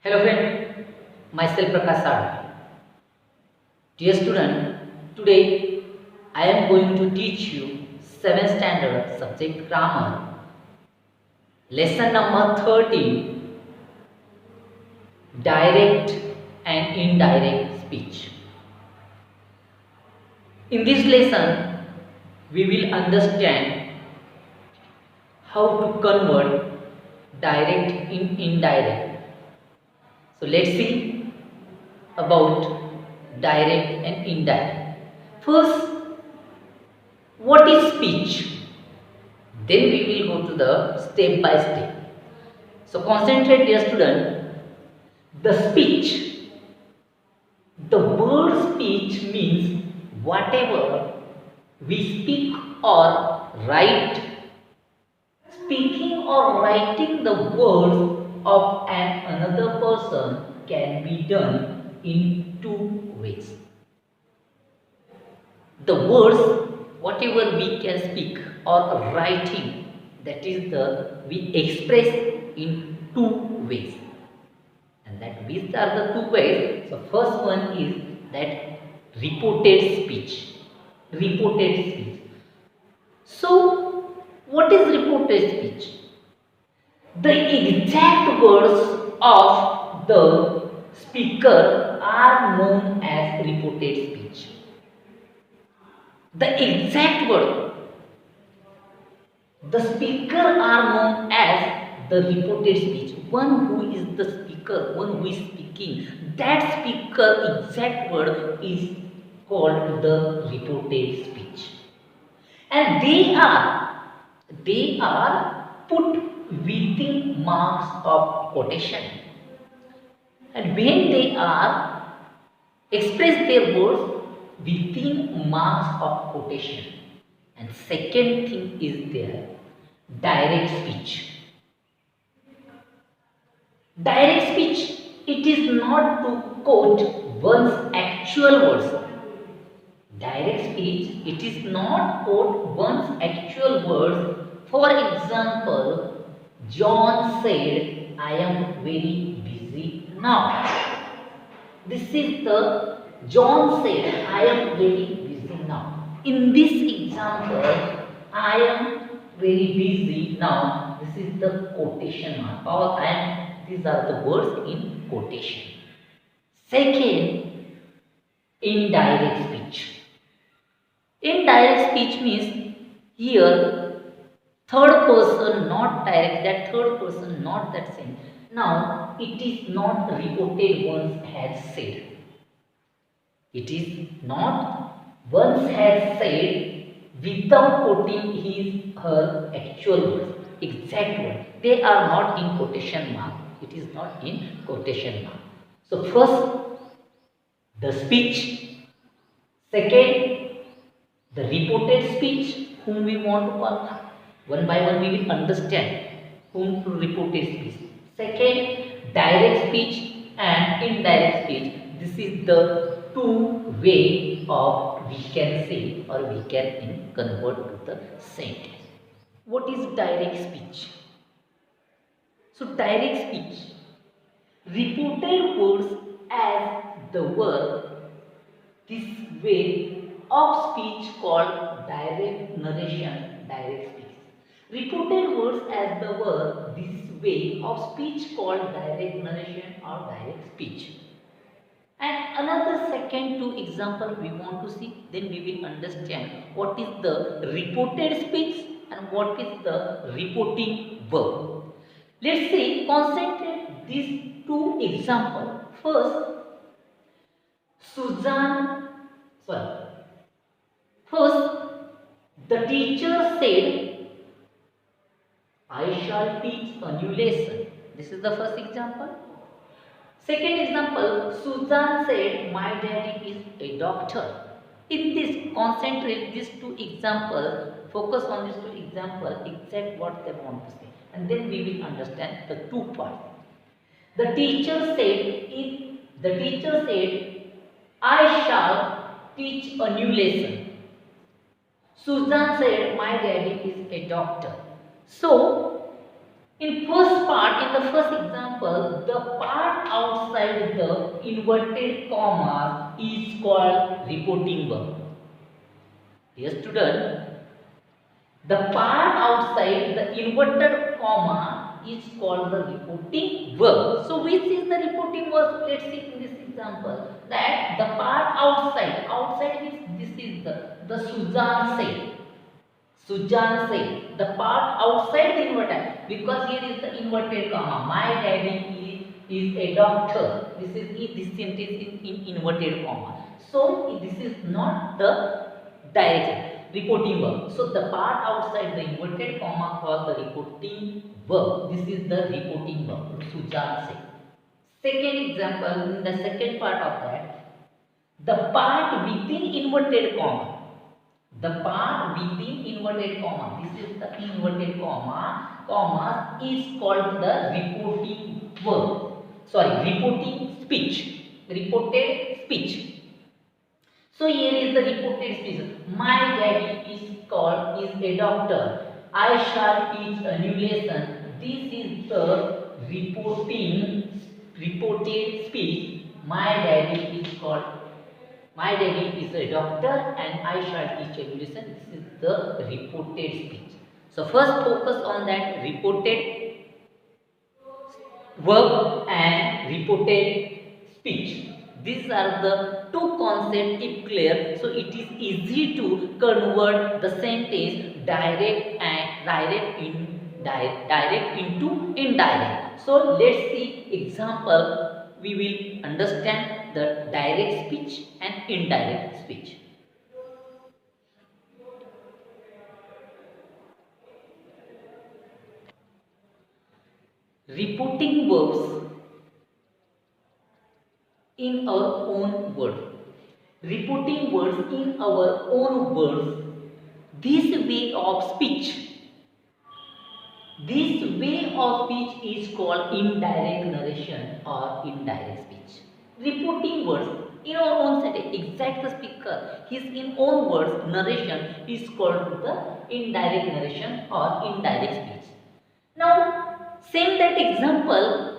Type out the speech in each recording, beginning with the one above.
Hello friend, myself Prakash Sadu. Dear student, today I am going to teach you 7th standard subject grammar, lesson number 13, direct and indirect speech. In this lesson, we will understand how to convert direct in indirect. So let's see about direct and indirect. First, what is speech? Then we will go to the step by step. So concentrate, dear student. The speech, the word speech means whatever we speak or write. Speaking or writing the words of another person can be done in two ways. The words whatever we can speak or writing, that is the we express in two ways, and that these are the two ways. So first one is that reported speech. So what is reported speech? The exact words of the speaker are known as reported speech. The exact word, the speaker are known as the reported speech. One who is the speaker, one who is speaking, that speaker exact word is called the reported speech. And they are put within marks of quotation. And when they are express their words within marks of quotation. And second thing is there, direct speech. Direct speech, it is not to quote one's actual words. Direct speech, it is not quote one's actual words. For example, John said, I am very busy now. This is the John said, I am very busy now. In this example, I am very busy now. This is the quotation mark. These are the words in quotation. Second, indirect speech. Indirect speech means here third person, not direct, that third person, not that same. Now, it is not reported once has said. It is not once has said without quoting his her actual words, exact words. They are not in quotation mark. It is not in quotation mark. So first the speech, second the reported speech, whom we want to call. One by one we will understand whom to reported speech. Second, direct speech and indirect speech. This is the two way of we can say or we can convert to the sentence. What is direct speech? So direct speech, reported words as the word. This way of speech called direct narration, direct speech. Reported words as the word, this way of speech called direct narration or direct speech. And another second two example we want to see, then we will understand what is the reported speech and what is the reporting verb. Let's see, concentrate these two examples. First, Susan, sorry. First, the teacher said, I shall teach a new lesson. This is the first example. Second example, Susan said, my daddy is a doctor. In this, concentrate these two examples, focus on these two examples, exact what they want to say. And then we will understand the two parts. The teacher said, I shall teach a new lesson. Susan said, my daddy is a doctor. So, In the first example, the part outside the inverted comma is called reporting verb. Yes, student, the part outside the inverted comma is called the reporting verb. So, which is the reporting verb? Let's see in this example that the part outside means this is the Sujan said. Sujan said the part outside the inverted, because here is the inverted comma. My daddy is a doctor. This sentence is in inverted comma. So this is not the direct reporting verb. So the part outside the inverted comma called the reporting verb. This is the reporting verb. Sujan said. Second example, in the second part of that, the part within inverted comma. The part within inverted comma, this is the inverted comma is called the reporting verb. Sorry, reporting speech. Reported speech. So here is the reported speech. My daddy is a doctor. I shall teach a new lesson. This is the reported speech. My daddy is a doctor and I shall teach a new lesson. This is the reported speech. So first focus on that reported verb and reported speech. These are the two concepts if clear. So it is easy to convert the sentence direct into indirect. So let's see example. We will understand the direct speech and indirect speech. Reporting verbs in our own words. Reporting words in our own words. This way of speech is called indirect narration or indirect speech. Reporting words in our own sentence, exact the speaker, his in own words narration is called the indirect narration or indirect speech. Now, same that example,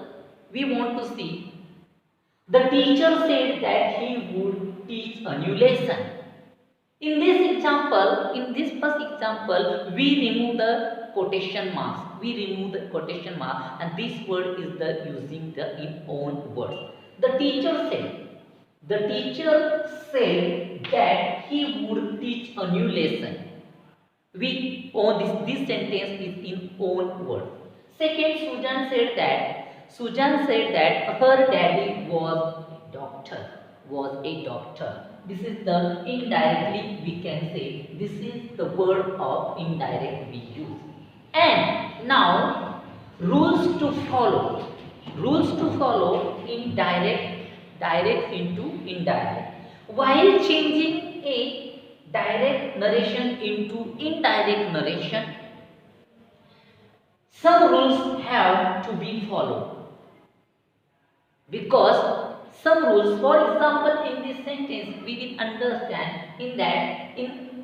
we want to see. The teacher said that he would teach a new lesson. In this first example, we remove the quotation marks. And this word is the using the in own words. The teacher said that he would teach a new lesson. We own this sentence is in own words. Second, Sujan said that her daddy was a doctor. This is the indirectly we can say. This is the word of indirect we use. And now rules to follow. In direct into indirect. While changing a direct narration into indirect narration, some rules have to be followed. Because some rules, for example, in this sentence, we will understand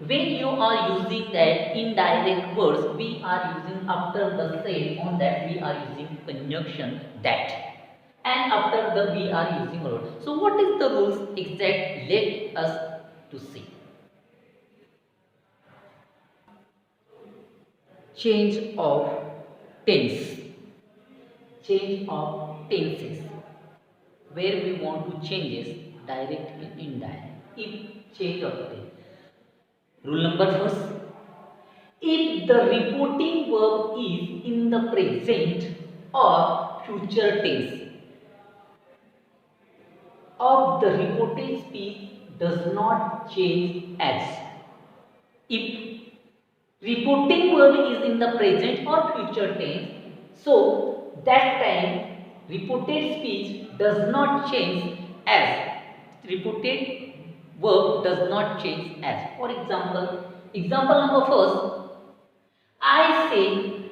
when you are using that indirect words, we are using after the same on that we are using conjunction that, and after the we are using rule. So what is the rules exact? Let us to see. Change of tenses, where we want to changes direct and indirect. If change of tense. Rule number first. If the reporting verb is in the present or future tense of the reported speech does not change as. If reporting verb is in the present or future tense, so that time reported speech does not change as. Reported verb does not change as. For example number first, I say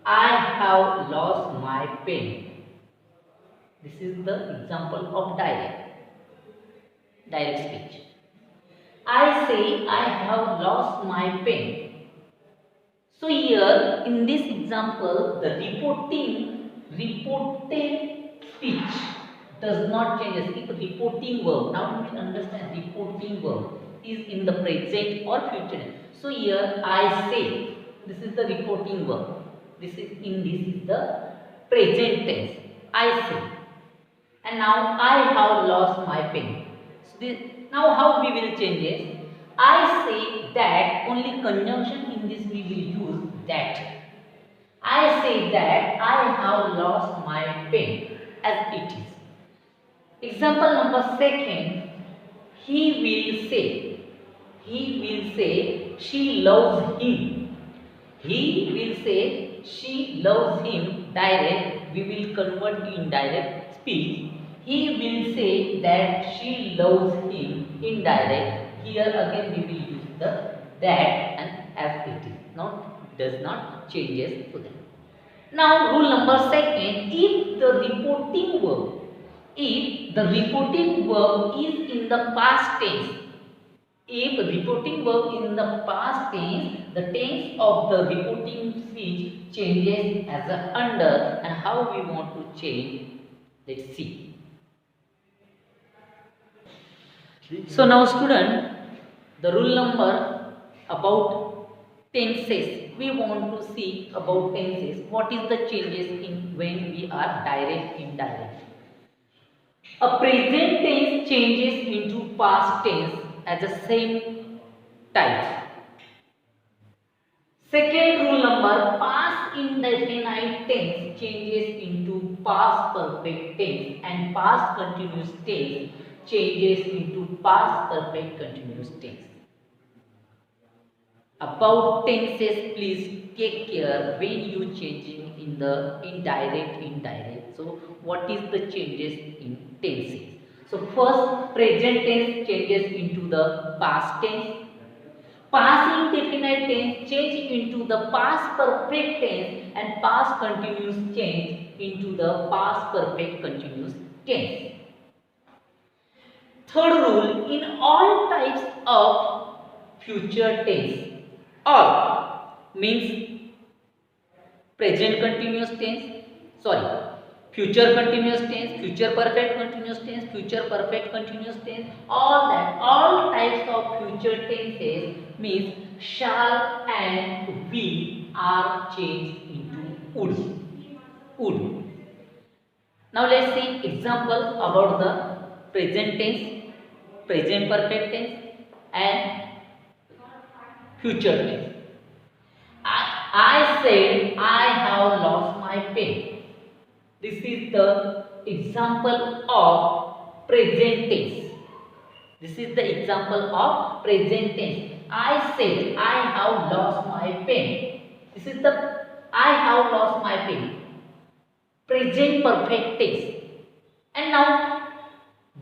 I have lost my pen. This is the example of direct speech. I say I have lost my pen. So here in this example, the reported speech does not change. If reporting verb, now you will understand reporting verb is in the present or future. So here I say, this is the reporting verb. This is the present tense. I say, and now I have lost my pen. So now how we will change it? I say that, only conjunction in this we will use that. I say that I have lost my pen as it is. Example number second, he will say she loves him. He will say she loves him. Direct, we will convert to indirect speech. He will say that she loves him. Indirect, here again we will use the that and as it is. Not does not changes to that. Now rule number second, if the reporting verb is in the past tense, if reporting verb in the past tense, the tense of the reporting speech changes as a under, and how we want to change, let's see. So now student, the rule number about tenses, we want to see about tenses, what is the changes in when we are direct, indirect. A present tense changes into past tense as the same type. Second rule number, past indefinite tense changes into past perfect tense, and past continuous tense changes into past perfect continuous tense. About tenses, please take care when you changing in the indirect. So what is the changes in tenses? So first, present tense changes into the past tense. Past indefinite tense change into the past perfect tense, and past continuous change into the past perfect continuous tense. Third rule, in all types of future tense, all means present continuous tense, future continuous tense, future perfect continuous tense, future perfect continuous tense, all types of future tenses means shall and will are changed into would. Now let's see example about the present tense, present perfect tense and future tense. I said I have lost my pen. This is the example of present tense. This is the example of present tense. I said I have lost my pen. This is the I have lost my pen. Present perfect tense. And now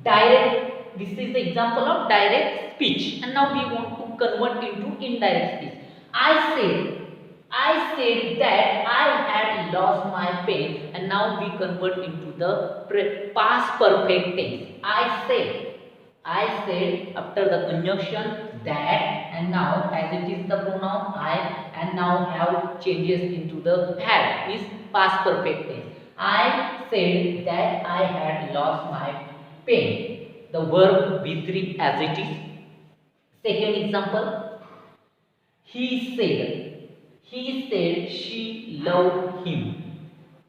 direct, this is the example of direct speech, and now we want to convert into indirect speech. I said that I had lost my pen, and now we convert into the past perfect tense. I said after the conjunction that, and now as it is the pronoun I, and now have changes into the had is past perfect tense. I said that I had lost my pen. The verb B3 as it is. Second example, he said she loved him.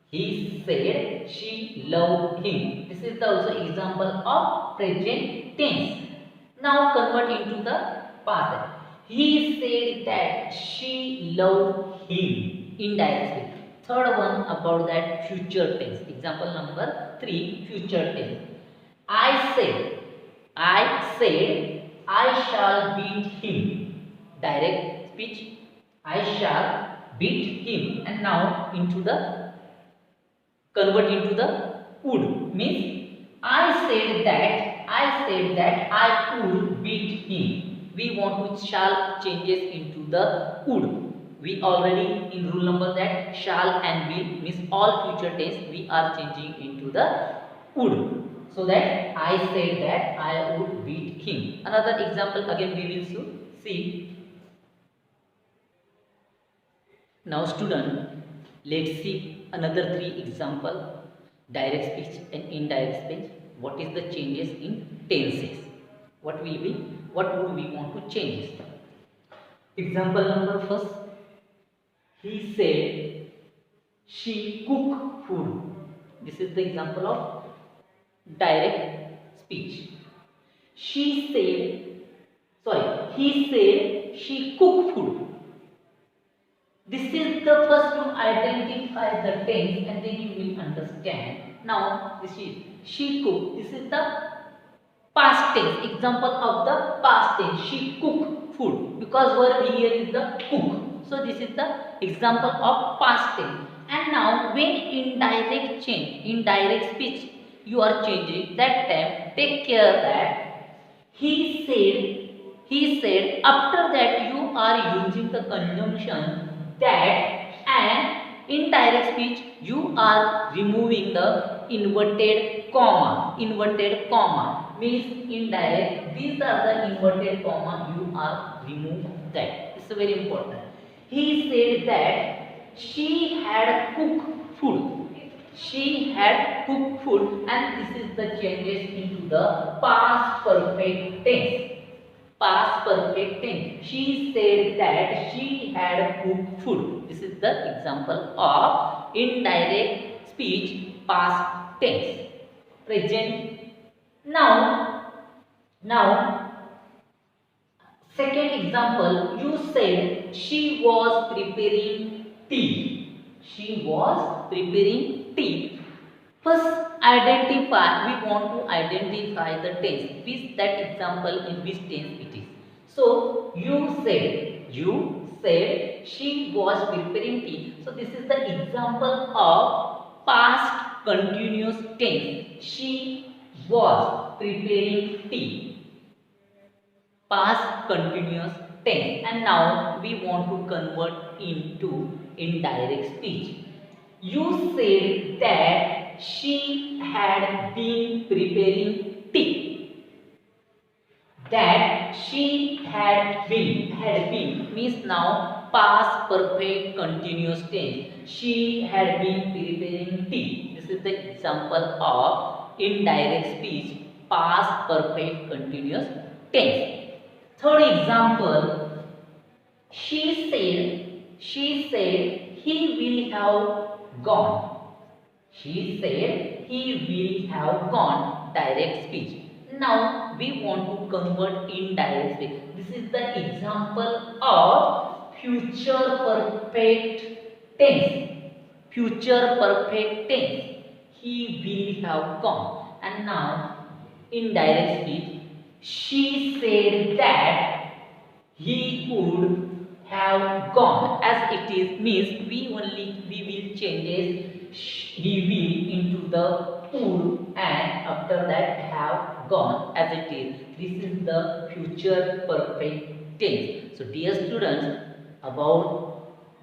He said she loved him. This is also example of present tense. Now convert into the past. He said that she loved him. Indirect. Third one about that future tense. Example number 3, future tense. I said I shall beat him. Direct speech. I shall beat him, and now into the convert into the would, means I said that I would beat him. We want to shall changes into the would. We already in rule number that shall and will means all future tense we are changing into the would. So that I said that I would beat him. Another example again we will see. Now student, let's see another three example: direct speech and indirect speech. What is the changes in tenses? What will be, what would we want to change? Example number first, he said she cook food. This is the example of direct speech. She said, sorry, he said she cook food. This is the first to identify the tense and then you will understand. Now this is she cook. This is the past tense, example of the past tense. She cook food because verb here is the cook. So this is the example of past tense. And now when indirect change, indirect speech you are changing, that time take care that he said, after that you are using the conjunction that, and in direct speech you are removing the inverted comma. Inverted comma means indirect. These are the inverted comma, you are remove that. It's very important. He said that she had cooked food. She had cooked food, and this is the changes into the past perfect tense. Past perfect tense. She said that she had cooked food. This is the example of indirect speech past tense. Present. Now, second example, you said she was preparing tea. She was preparing tea. First, identify. We want to identify the tense. Which that example in which tense it is. So you said she was preparing tea. So this is the example of past continuous tense. She was preparing tea. Past continuous tense. And now we want to convert into indirect speech. You said that she had been preparing tea. That she had been means now past perfect continuous tense. She had been preparing tea. This is the example of indirect speech past perfect continuous tense. Third example, she said he will have gone. She said he will have gone. Direct speech. Now we want to convert indirect speech. This is the example of future perfect tense. Future perfect tense. He will have gone. And now indirect speech. She said that he would have gone. As it is means we will changes he will into the would, and after that have gone as it is. This is the future perfect tense. So dear students, about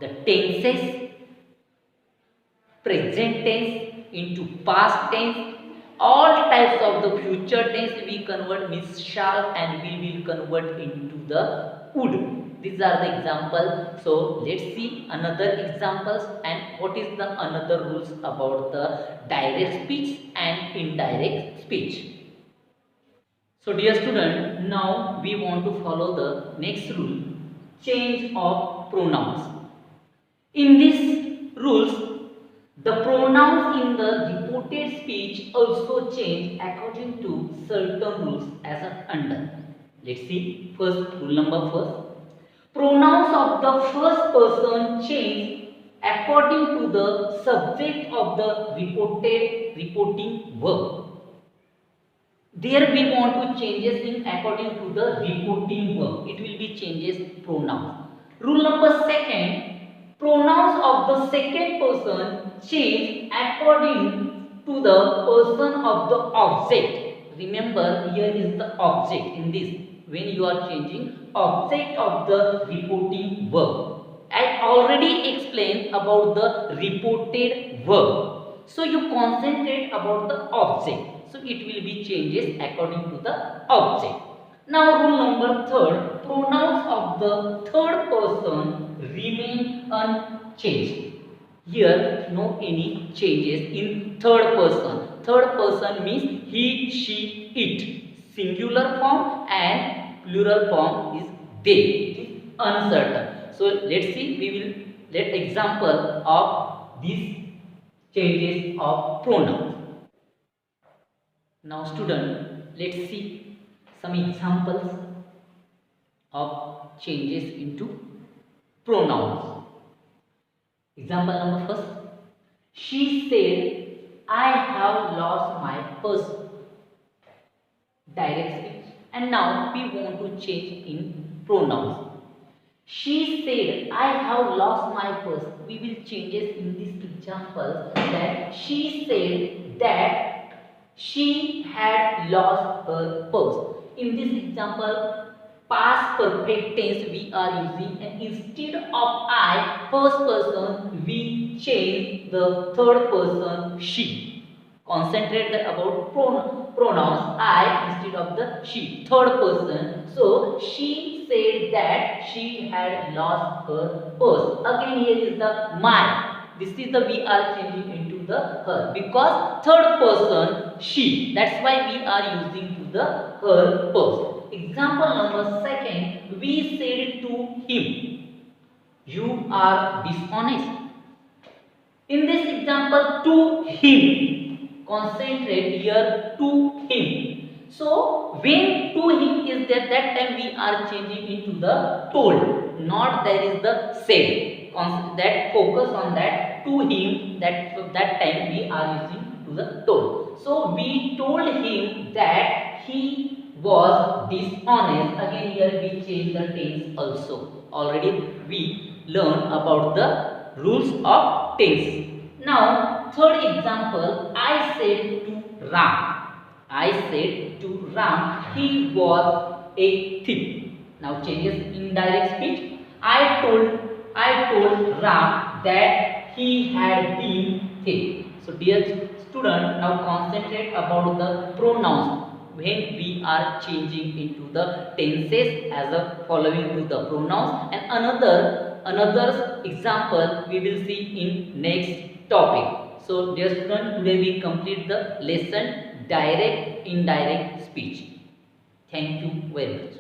the tenses, present tense into past tense, all types of the future tense we convert means shall, and we will convert into the would. These are the examples. So let's see another examples and what is the another rules about the direct speech and indirect speech. So dear student, now we want to follow the next rule, change of pronouns. In these rules, the pronouns in the reported speech also change according to certain rules as under. Let's see first rule number first. Pronouns of the first person change according to the subject of the reporting verb. There we want to changes in according to the reporting verb. It will be changes pronouns. Rule number second. Pronouns of the second person change according to the person of the object. Remember, here is the object in this. When you are changing object of the reporting verb. I already explained about the reported verb. So you concentrate about the object. So it will be changes according to the object. Now rule number third, pronouns of the third person remain change. Here no any changes in third person. Third person means he, she, it. Singular form and plural form is they. It is uncertain. So let's see. We will let example of these changes of pronoun. Now student, let's see some examples of changes into pronouns. Example number first. She said, I have lost my purse. Direct speech. And now we want to change in pronouns. She said, I have lost my purse. We will change it in this example that she said that she had lost her purse. In this example, past perfect tense we are using, and instead of I, first person, we change the third person she. Concentrate about pronouns I instead of the she, third person. So she said that she had lost her purse. Again here is the my. This is the we are changing into the her because third person she. That's why we are using to the her purse. Example number second, we said to him, you are dishonest. In this example, to him, concentrate here to him. So when to him is there, that time we are changing into the told, not there is the said. That focus on that to him, that time we are using to the told. So we told him that he was dishonest. Again here we change the tense also. Already we learned about the rules of tense. Now third example, I said to Ram. I said to Ram, he was a thief. Now changes in direct speech. I told Ram that he had been thief. So dear student, now concentrate about the pronouns when we are changing into the tenses as a following to the pronouns, and another example we will see in next topic. So dear student, today we complete the lesson direct indirect speech. Thank you very much.